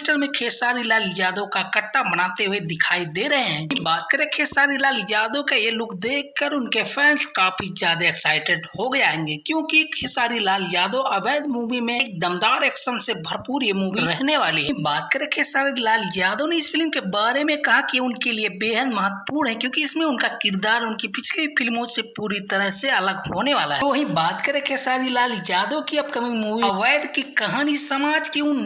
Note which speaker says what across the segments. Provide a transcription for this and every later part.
Speaker 1: Poster में खेसारी लाल यादव का कट्टा बनाते हुए दिखाई दे रहे हैं। बात करें खेसारी लाल यादव का ये लुक देखकर उनके फैंस काफी ज्यादा एक्साइटेड हो गए आएंगे, क्योंकि खेसारी लाल यादव अवैध मूवी में एक दमदार एक्शन से भरपूर ये मूवी रहने वाली है। बात करें खेसारी लाल यादव ने इस फिल्म के बारे में कहा कि उनके लिए बेहद महत्वपूर्ण है, क्योंकि इसमें उनका किरदार उनकी पिछली फिल्मों से पूरी तरह से अलग होने वाला है। वहीं बात करें खेसारी लाल यादव की अपकमिंग मूवी अवैध की कहानी समाज के उन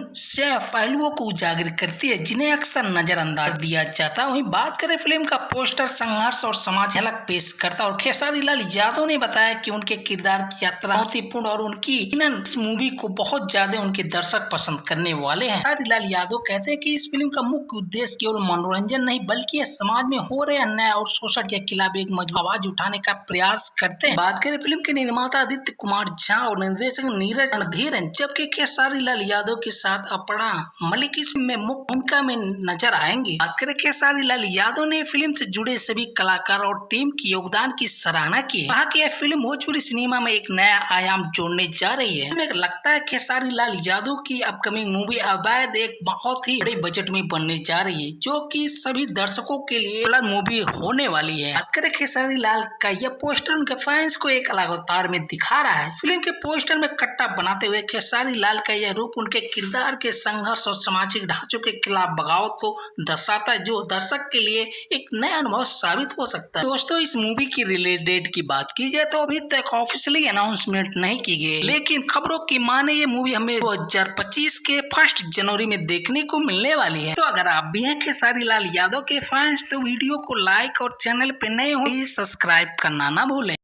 Speaker 1: पहलुओं को उजागर करती है जिन्हें अक्सर नजरअंदाज दिया जाता है। वहीं बात करें फिल्म का पोस्टर संघर्ष और समाज झलक पेश करता है और खेसारी लाल यादव ने बताया कि उनके किरदार की यात्रा चुनौतीपूर्ण और उनकी इस मूवी को बहुत ज्यादा उनके दर्शक पसंद करने वाले हैं। खेसारी लाल यादव कहते हैं कि इस फिल्म का मुख्य उद्देश्य केवल मनोरंजन नहीं बल्कि यह समाज में हो रहे अन्याय और शोषण के खिलाफ एक मजबूत आवाज उठाने का प्रयास करते हैं। बात करें फिल्म के निर्माता आदित्य कुमार झा और निर्देशक नीरज रणधीर, जबकि खेसारी लाल यादव के साथ अपना मलिक इसमें मुख्य भूमिका में नजर आएंगे। बात करें खेसारी लाल यादव ने फिल्म से जुड़े सभी कलाकार और टीम की योगदान की सराहना की है। कहा कि यह फिल्म भोजपुरी सिनेमा में एक नया आयाम जोड़ने जा रही है। हमें लगता है खेसारी लाल यादव की अपकमिंग मूवी अवैध एक बहुत ही बड़े बजट में बनने जा रही है, जो कि सभी दर्शकों के लिए मूवी होने वाली है। बात करें खेसारी लाल का यह पोस्टर उनके फैंस को एक अलग अवतार में दिखा रहा है। फिल्म के पोस्टर में कट्टा बनाते हुए खेसारी लाल का यह रूप उनके किरदार के संघर्ष और सामाजिक ढांचों के खिलाफ बगावत को दर्शाता है, जो दर्शक के लिए एक नया अनुभव साबित हो सकता है। दोस्तों, इस मूवी की रिलीज डेट की बात की जाए तो अभी तक ऑफिशियली अनाउंसमेंट नहीं की गई, लेकिन खबरों की माने ये मूवी हमें 2025 के 1 जनवरी में देखने को मिलने वाली है। तो अगर आप भी हैं खेसारी लाल यादव के फैंस तो वीडियो को लाइक और चैनल पे नए हो सब्सक्राइब करना ना भूलें।